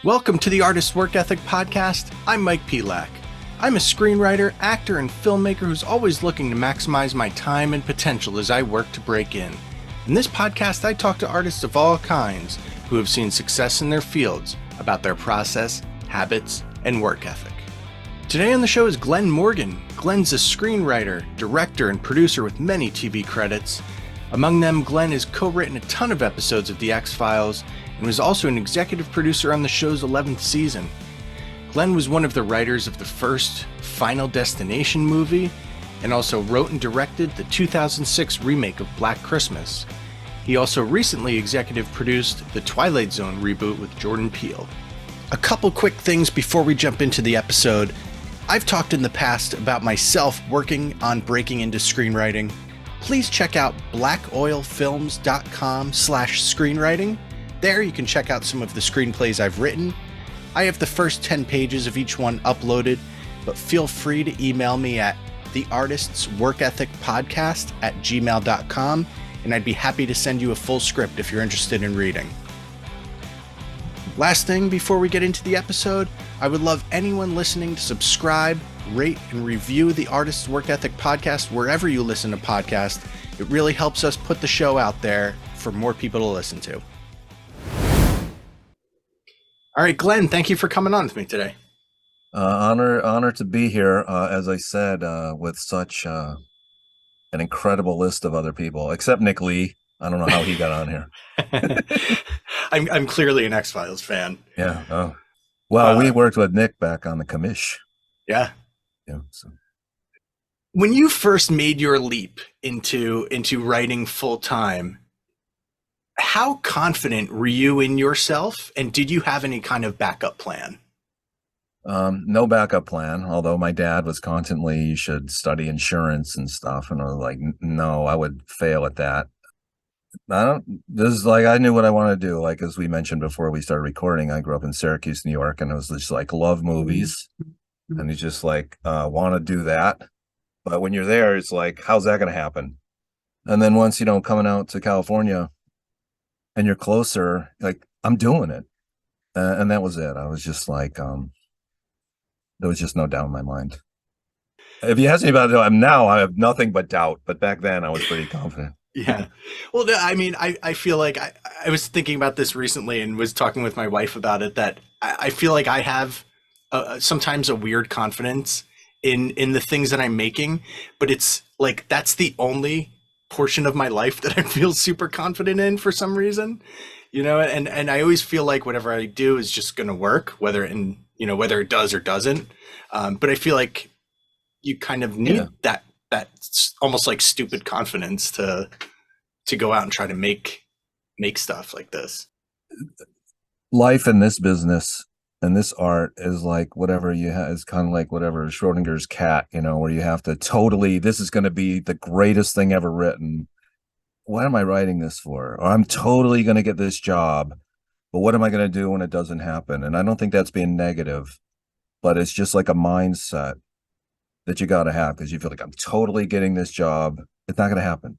Welcome to the Artist's Work Ethic Podcast. I'm Mike Pelak. I'm a screenwriter, actor, and filmmaker who's always looking to maximize my time and potential as I work to break in. In this podcast, I talk to artists of all kinds who have seen success in their fields about their process, habits, and work ethic. Today on the show is Glen Morgan. Glen's a screenwriter, director, and producer with many TV credits. Among them, Glen has co-written a ton of episodes of The X-Files and was also an executive producer on the show's 11th season. Glen was one of the writers of the first Final Destination movie and also wrote and directed the 2006 remake of Black Christmas. He also recently executive produced the Twilight Zone reboot with Jordan Peele. A couple quick things before we jump into the episode. I've talked in the past about myself working on breaking into screenwriting. Please check out blackoilfilms.com/screenwriting. There you can check out some of the screenplays I've written. I have the first 10 pages of each one uploaded, but feel free to email me at theartistsworkethicpodcast@gmail.com, and I'd be happy to send you a full script if you're interested in reading. Last thing before we get into the episode, I would love anyone listening to subscribe, rate, and review the Artist's Work Ethic Podcast wherever you listen to podcasts. It really helps us put the show out there for more people to listen to. All right, Glen, thank you for coming on with me today. Honor to be here. As I said, with such an incredible list of other people, except Nick Lee. I don't know how he got on here. I'm clearly an X-Files fan. Yeah. Oh. Well, we worked with Nick back on the commish. Yeah. Yeah. So. When you first made your leap into writing full time, how confident were you in yourself, and did you have any kind of backup plan? No backup plan, although my dad was constantly, you should study insurance and stuff. And I was like, no, I would fail at that. I knew what I wanted to do. Like, as we mentioned before we started recording, I grew up in Syracuse, New York, and I was just like, love movies. And you just like, want to do that. But when you're there, it's like, how's that going to happen? And then once, coming out to California, and you're closer, like, I'm doing it. And that was it. I was just like, there was just no doubt in my mind. If you ask me about it now, I have nothing but doubt. But back then, I was pretty confident. Yeah. Well, I mean, I feel like I was thinking about this recently and was talking with my wife about it, that I feel like I have sometimes a weird confidence in the things that I'm making. But it's like, that's the only portion of my life that I feel super confident in for some reason, and I always feel like whatever I do is just going to work, whether it does or doesn't. But I feel like you kind of need that almost like stupid confidence to go out and try to make stuff like this. Life in this business and this art is like whatever you have, is kind of like whatever Schrodinger's cat, where you have to this is going to be the greatest thing ever written. What am I writing this for? Or I'm totally going to get this job, but what am I going to do when it doesn't happen? And I don't think that's being negative, but it's just like a mindset that you got to have, because you feel like, I'm totally getting this job. It's not going to happen.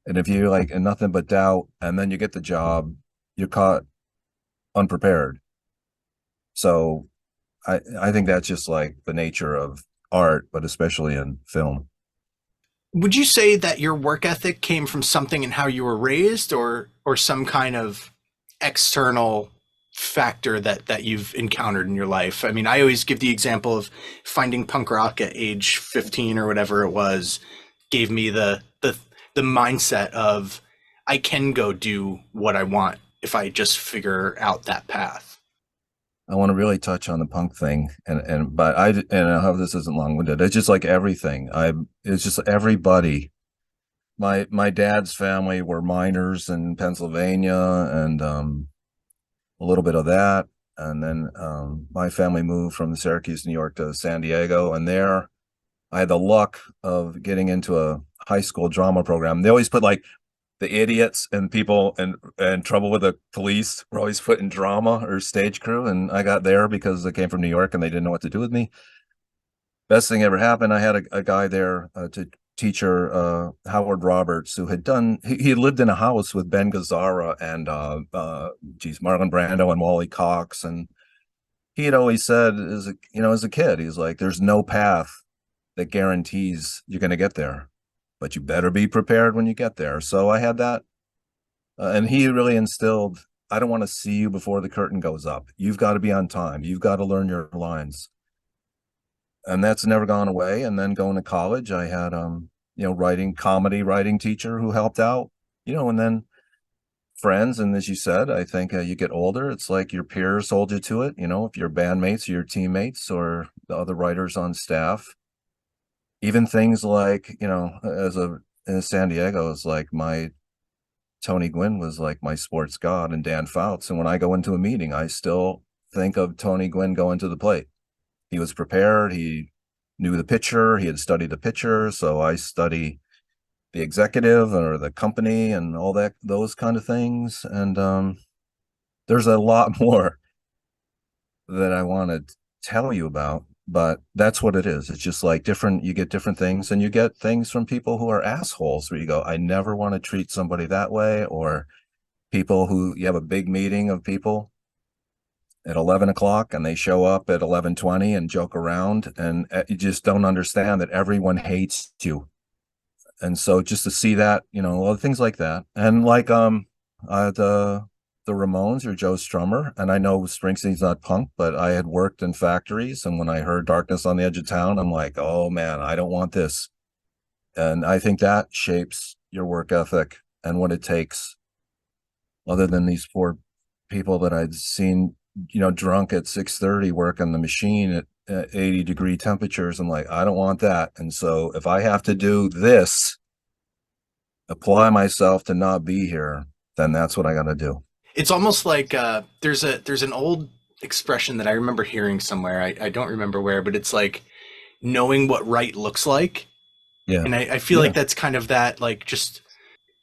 And if you're like in nothing but doubt, and then you get the job, you're caught unprepared. So I think that's just like the nature of art, but especially in film. Would you say that your work ethic came from something in how you were raised, or some kind of external factor that you've encountered in your life? I mean, I always give the example of finding punk rock at age 15 or whatever it was, gave me the mindset of, I can go do what I want if I just figure out that path. I want to really touch on the punk thing, but I hope this isn't long-winded. It's just like everything. It's just everybody. My dad's family were miners in Pennsylvania, and a little bit of that, and then my family moved from Syracuse, New York, to San Diego, and there I had the luck of getting into a high school drama program. They always put like the idiots and people in trouble with the police were always put in drama or stage crew. And I got there because I came from New York and they didn't know what to do with me. best thing ever happened. I had a guy there to teacher Howard Roberts, who had done he lived in a house with Ben Gazzara and geez, Marlon Brando and Wally Cox, and he had always said as a kid, he's like, there's no path that guarantees you're going to get there, but you better be prepared when you get there. So I had that, and he really instilled, I don't want to see you before the curtain goes up. You've got to be on time. You've got to learn your lines, and that's never gone away. And then going to college, I had comedy writing teacher who helped out, and then friends. And as you said, I think you get older, it's like your peers hold you to it, if your bandmates or your teammates or the other writers on staff. Even things like, in San Diego, is like my Tony Gwynn was like my sports god, and Dan Fouts. And when I go into a meeting, I still think of Tony Gwynn going to the plate. He was prepared. He knew the pitcher. He had studied the pitcher. So I study the executive or the company and all that, those kind of things. And there's a lot more that I want to tell you about, but that's what it is. It's just like you get different things, and you get things from people who are assholes where you go, I never want to treat somebody that way. Or people who, you have a big meeting of people at 11 o'clock and they show up at 11:20 and joke around, and you just don't understand that everyone hates you. And so just to see that, things like that. And like the Ramones or Joe Strummer, and I know Springsteen's not punk, but I had worked in factories, and when I heard Darkness on the Edge of Town, I'm like, oh man, I don't want this. And I think that shapes your work ethic and what it takes. Other than these poor people that I'd seen, drunk at 6:30 working the machine at 80-degree temperatures, I'm like, I don't want that. And so if I have to do this, apply myself to not be here, then that's what I got to do. It's almost like there's an old expression that I remember hearing somewhere. I don't remember where, but it's like knowing what right looks like. Yeah. And I feel like that's kind of that, like, just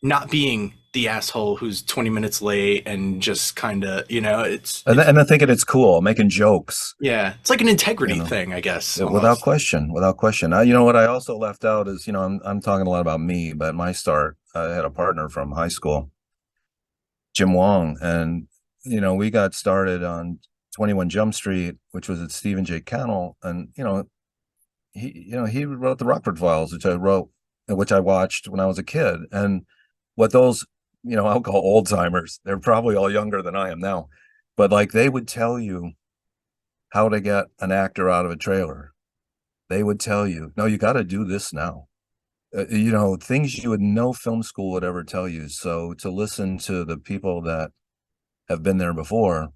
not being the asshole who's 20 minutes late and just kind of, and then thinking it's cool, making jokes. Yeah. It's like an integrity thing, I guess. Without question. You know what I also left out is, I'm talking a lot about me, but at my start, I had a partner from high school, Jim Wong, and we got started on 21 Jump Street, which was at Stephen J. Cannell, and he wrote the Rockford Files, which I watched when I was a kid. And what those, I'll call old timers, they're probably all younger than I am now, but like they would tell you how to get an actor out of a trailer. They would tell you, no, you got to do this now. Things you would no film school would ever tell you. So to listen to the people that have been there before,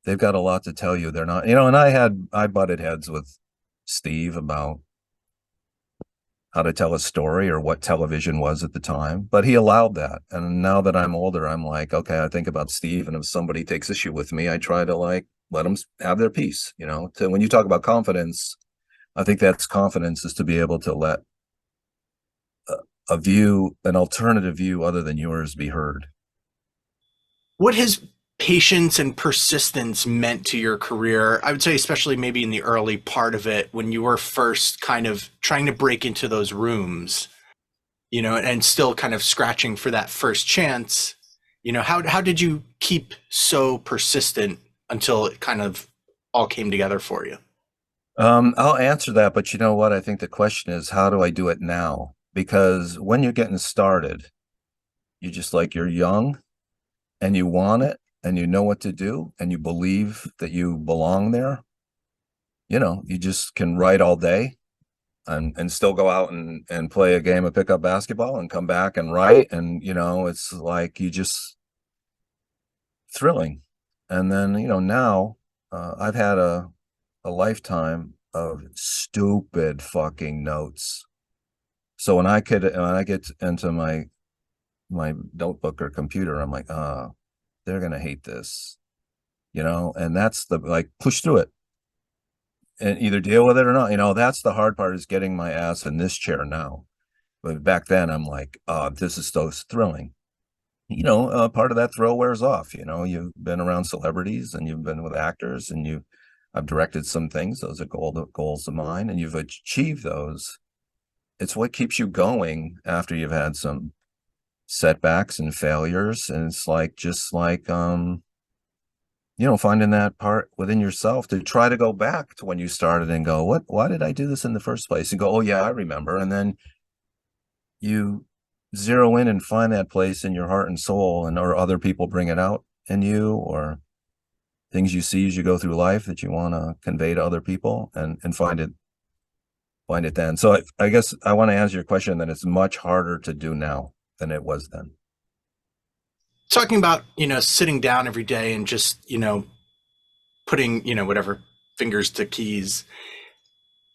they've got a lot to tell you. They're not, and I butted heads with Steve about how to tell a story or what television was at the time, but he allowed that. And now that I'm older, I'm like, okay, I think about Steve, and if somebody takes issue with me, I try to like let them have their piece. When you talk about confidence, I think that's confidence, is to be able to let an alternative view other than yours, be heard. What has patience and persistence meant to your career? I would say, especially maybe in the early part of it, when you were first kind of trying to break into those rooms, and still kind of scratching for that first chance. How did you keep so persistent until it kind of all came together for you? I'll answer that, but you know what? I think the question is, how do I do it now? Because when you're getting started, you're young and you want it and you know what to do and you believe that you belong there. You just can write all day and still go out and play a game of pickup basketball and come back and write. And, it's like thrilling. And then, now I've had a lifetime of stupid fucking notes. So when I get into my notebook or computer, I'm like, they're gonna hate this, and that's push through it and either deal with it or not. That's the hard part, is getting my ass in this chair now. But back then I'm like, this is so thrilling. Part of that thrill wears off. You've been around celebrities and you've been with actors, and I've directed some things. Those are goals of mine, and you've achieved those. It's what keeps you going after you've had some setbacks and failures. And it's like, just like, finding that part within yourself to try to go back to when you started and go, why did I do this in the first place? And go, oh yeah, I remember. And then you zero in and find that place in your heart and soul, and or other people bring it out in you, or things you see as you go through life that you want to convey to other people, and find it then. So I guess I want to answer your question that it's much harder to do now than it was then. Talking about, sitting down every day and just, putting, whatever, fingers to keys.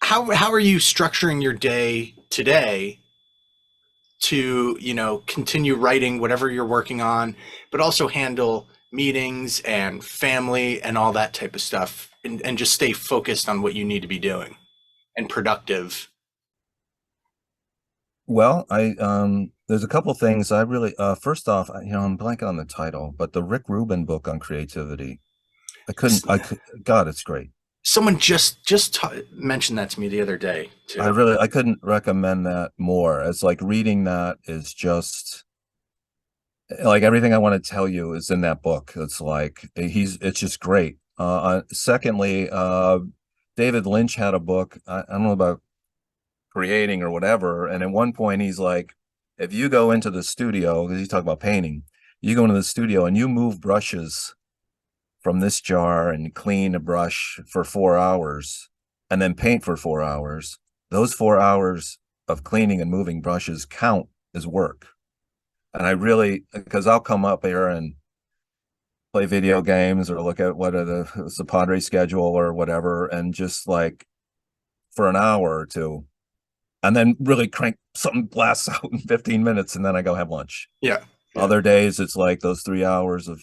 How are you structuring your day today to, continue writing whatever you're working on, but also handle meetings and family and all that type of stuff, and just stay focused on what you need to be doing and productive? Well, I there's a couple things I really first off, I'm blanking on the title, but the Rick Rubin book on creativity. God, it's great. Someone just mentioned that to me the other day too. I couldn't recommend that more. It's like reading that is just like everything I want to tell you is in that book. It's like it's just great. Secondly, David Lynch had a book. I don't know about creating or whatever. And at one point he's like, if you go into the studio, because he's talking about painting, you go into the studio and you move brushes from this jar and clean a brush for 4 hours and then paint for 4 hours, those 4 hours of cleaning and moving brushes count as work. And I really, because I'll come up here and play video games or look at what are the Padre schedule or whatever, and just like for an hour or two, and then really crank something blasts out in 15 minutes, and then I go have lunch. Yeah. Other days it's like those 3 hours of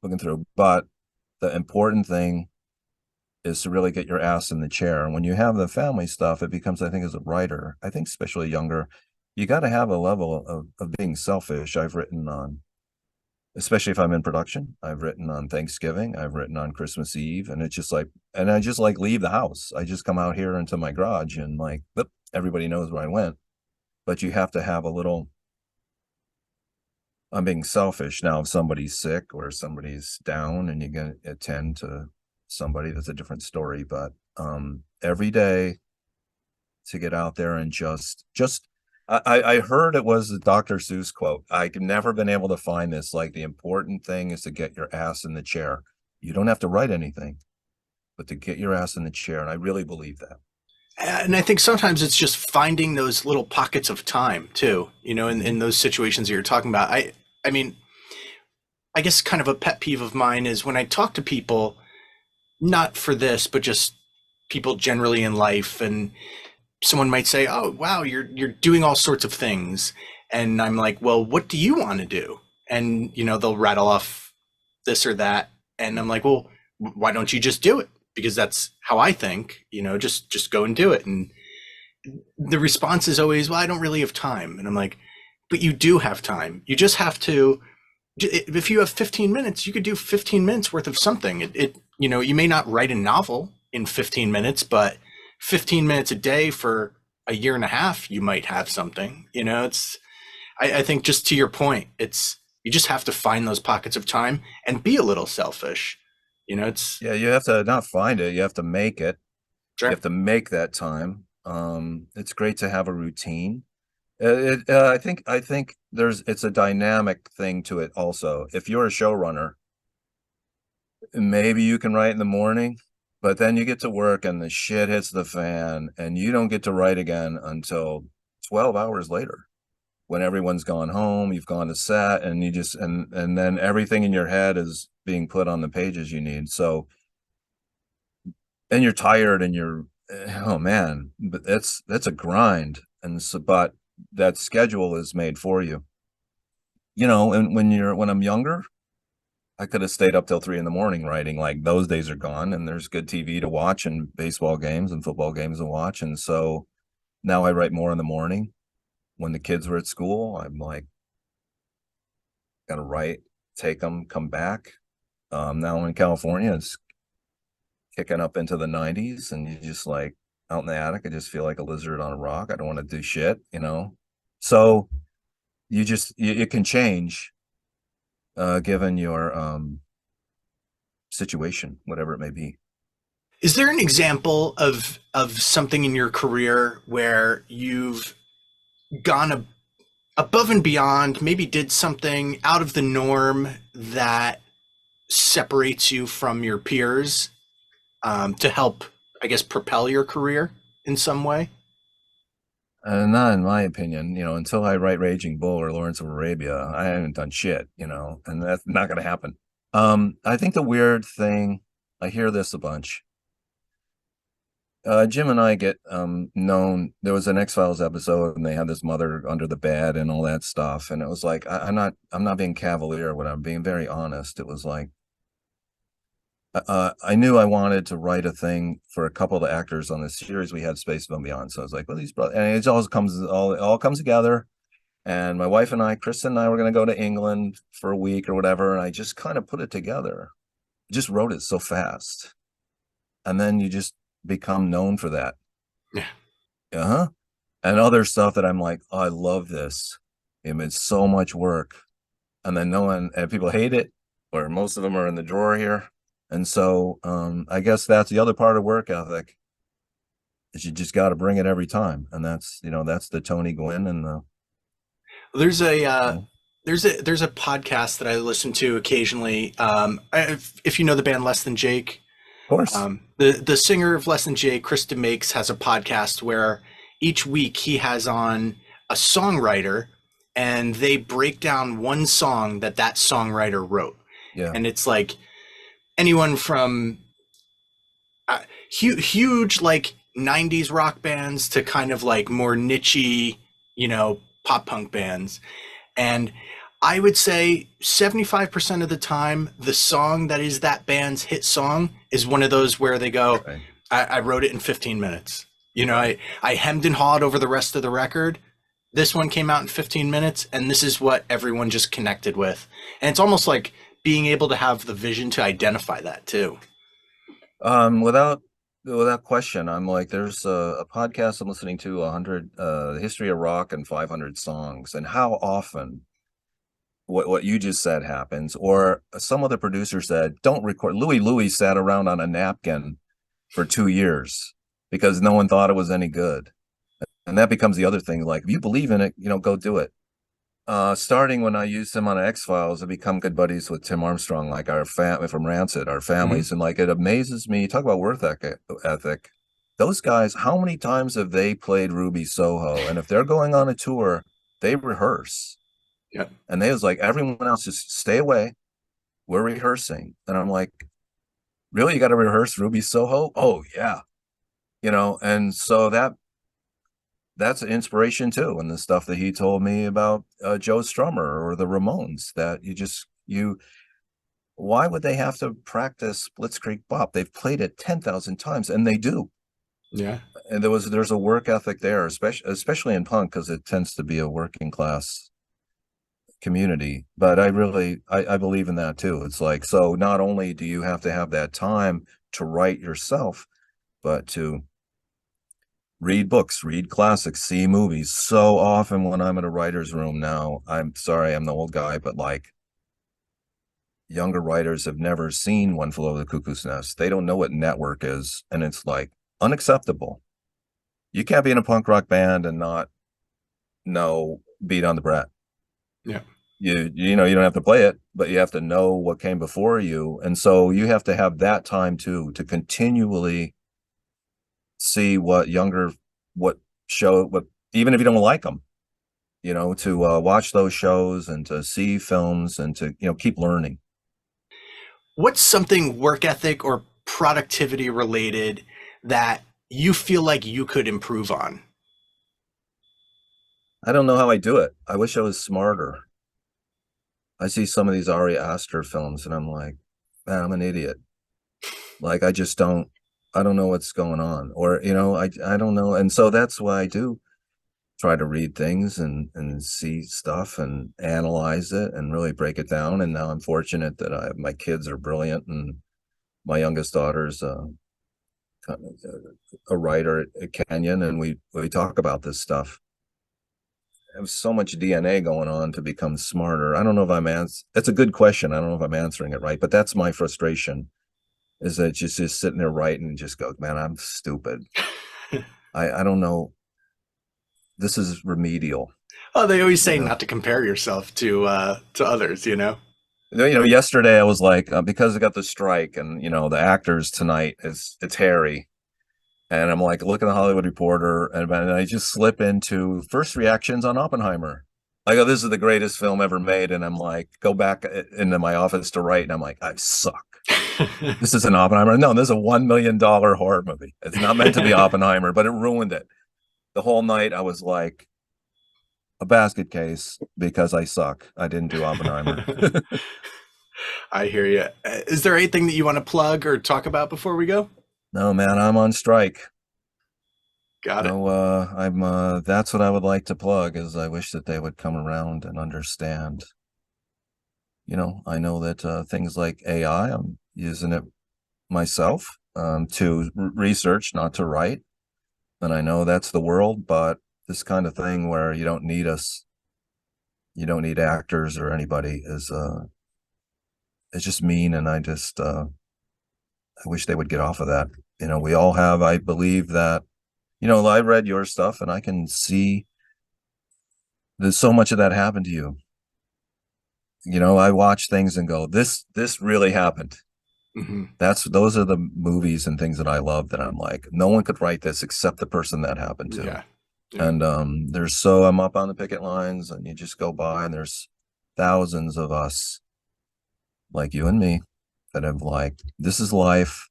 looking through. But the important thing is to really get your ass in the chair. And when you have the family stuff, it becomes, I think, as a writer, I think especially younger, you got to have a level of being selfish. I've written on, especially if I'm in production, I've written on Thanksgiving, I've written on Christmas Eve, and it's just like, and I just like leave the house. I just come out here into my garage and like, everybody knows where I went. But you have to have a little, I'm being selfish now. If somebody's sick or somebody's down and you can attend to somebody, that's a different story. But every day to get out there and I heard it was a Dr. Seuss quote. I've never been able to find this. Like, the important thing is to get your ass in the chair. You don't have to write anything, but to get your ass in the chair. And I really believe that. And I think sometimes it's just finding those little pockets of time too, in those situations that you're talking about. I mean, I guess kind of a pet peeve of mine is when I talk to people, not for this, but just people generally in life, and someone might say, "Oh, wow, you're doing all sorts of things." And I'm like, "Well, what do you want to do?" And, they'll rattle off this or that. And I'm like, "Well, why don't you just do it? Because that's how I think, just go and do it." And the response is always, "Well, I don't really have time." And I'm like, "But you do have time. You just have to, if you have 15 minutes, you could do 15 minutes worth of something. You may not write a novel in 15 minutes, but 15 minutes a day for a year and a half, you might have something." I think, just to your point, you just have to find those pockets of time and be a little selfish. Yeah, you have to not find it, you have to make it. Sure. You have to make that time. It's great to have a routine. I think it's a dynamic thing to it also. If you're a showrunner, maybe you can write in the morning, but then you get to work and the shit hits the fan and you don't get to write again until 12 hours later, when everyone's gone home, you've gone to set, and you just, and then everything in your head is being put on the pages you need. So, and you're tired and oh man, but that's a grind. And so, but that schedule is made for you, and when I'm younger, I could have stayed up till 3 in the morning writing. Like, those days are gone, and there's good TV to watch and baseball games and football games to watch. And so now I write more in the morning. When the kids were at school, I'm like, gotta write, take them, come back. Now in California, it's kicking up into the 90s, and you just like out in the attic, I just feel like a lizard on a rock. I don't want to do shit, you know. So it can change given your situation, whatever it may be. Is there an example of something in your career where you've gone above and beyond, maybe did something out of the norm that separates you from your peers, to help, I guess, propel your career in some way? Not in my opinion, until I write Raging Bull or Lawrence of Arabia, I haven't done shit, and that's not going to happen. I think the weird thing, I hear this a bunch. Jim and I get known. There was an X-Files episode, and they had this mother under the bed and all that stuff. And it was like, I'm not being cavalier when I'm being very honest. It was like, I knew I wanted to write a thing for a couple of the actors on the series we had, Space Above and Beyond. So I was like, well, these brothers, and it all comes together. And my wife and I, Kristen and I, were going to go to England for a week or whatever. And I just kind of put it together. Just wrote it so fast. And then you just become known for that. Yeah. Uh-huh. And other stuff that I'm like, oh, I love this. It's so much work. And then and people hate it, or most of them are in the drawer here. And so I guess that's the other part of work ethic, is you just got to bring it every time. And that's the Tony Gwynn and the. There's a You uh, know, there's a podcast that I listen to occasionally. If you know the band Less Than Jake, of course. the singer of Less Than Jake, Krista Makes, has a podcast where each week he has on a songwriter, and they break down one song that songwriter wrote, Yeah. and it's like anyone from huge like 90s rock bands to kind of like more nichey, pop punk bands. And I would say 75% of the time, the song that is that band's hit song is one of those where they go, Right. I wrote it in 15 minutes. I hemmed and hawed over the rest of the record. This one came out in 15 minutes, and this is what everyone just connected with. And it's almost like being able to have the vision to identify that too. Without question, I'm like, there's a podcast I'm listening to, 100 the history of rock and 500 songs, and how often what you just said happens, or some other producer said, don't record. Louis sat around on a napkin for 2 years because no one thought it was any good. And that becomes the other thing. Like, if you believe in it, go do it. Starting when I used him on X-Files, I become good buddies with Tim Armstrong, like our family from Rancid, our families. And like, it amazes me. Talk about work ethic. Those guys, how many times have they played Ruby Soho? And if they're going on a tour, they rehearse. Yeah. And they was like, everyone else just stay away. We're rehearsing. And I'm like, really? You got to rehearse Ruby Soho? Oh yeah. And so that's an inspiration too. And the stuff that he told me about Joe Strummer or the Ramones, that why would they have to practice Blitzkrieg Bop? They've played it 10,000 times, and they do. Yeah. And there's a work ethic there, especially in punk, because it tends to be a working class community. But I believe in that too. It's like, so not only do you have to have that time to write yourself, but to read books, read classics, see movies. So often when I'm in a writer's room now, I'm sorry, I'm the old guy, but like, younger writers have never seen One Flew Over the Cuckoo's Nest. They don't know what network is. And it's like unacceptable. You can't be in a punk rock band and not know Beat on the Brat. Yeah. You don't have to play it, but you have to know what came before you. And so you have to have that time too, to continually see what even if you don't like them, to watch those shows and to see films and to keep learning. What's something work ethic or productivity related that you feel like you could improve on? I don't know how I do it. I wish I was smarter. I see some of these Ari Aster films and I'm like, man, I'm an idiot. Like, I don't know what's going on, or I don't know. And so that's why I do try to read things and see stuff and analyze it and really break it down. And now I'm fortunate that my kids are brilliant, and my youngest daughter's a writer at Kenyon, and we talk about this stuff. I have so much DNA going on to become smarter. I don't know if it's a good question. I don't know if I'm answering it right, but that's my frustration, is that just sitting there writing and just go, man, I'm stupid. I don't know. This is remedial. Oh, they always say not to compare yourself to others, you know? Yesterday I was like, because I got the strike and, the actors tonight, it's Harry. And I'm like, look at the Hollywood Reporter. And I just slip into first reactions on Oppenheimer. I go, this is the greatest film ever made. And I'm like, go back into my office to write. And I'm like, I suck. This is an Oppenheimer. No, this is a $1 million horror movie. It's not meant to be Oppenheimer, but it ruined it. The whole night I was like a basket case because I suck. I didn't do Oppenheimer. I hear you. Is there anything that you want to plug or talk about before we go? No, man, I'm on strike. Got it. So that's what I would like to plug, is I wish that they would come around and understand. I know that things like AI, I'm using it myself to research, not to write. And I know that's the world, but this kind of thing where you don't need actors or anybody is just mean. And I wish they would get off of that. We all have, I believe that, I read your stuff and I can see there's so much of that happened to you. I watch things and go, this really happened. Mm-hmm. Those are the movies and things that I love, that I'm like, no one could write this except the person that happened to. Yeah. And I'm up on the picket lines, and you just go by, and there's thousands of us like you and me that have like, this is life.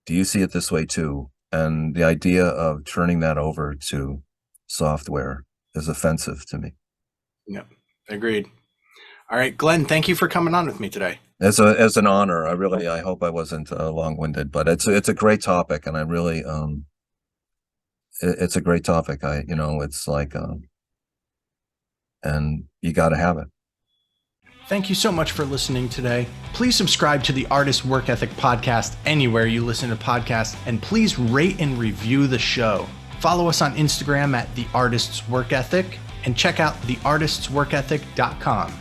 Do you see it this way too? And the idea of turning that over to software is offensive to me. Yep. Agreed. All right, Glenn, thank you for coming on with me today. As an honor. I hope I wasn't long-winded, but it's a great topic, and I really it's a great topic. It's like and you got to have it. Thank you so much for listening today. Please subscribe to the Artist Work Ethic podcast anywhere you listen to podcasts, and please rate and review the show. Follow us on Instagram at The Artist's Work Ethic, and check out theartistsworkethic.com.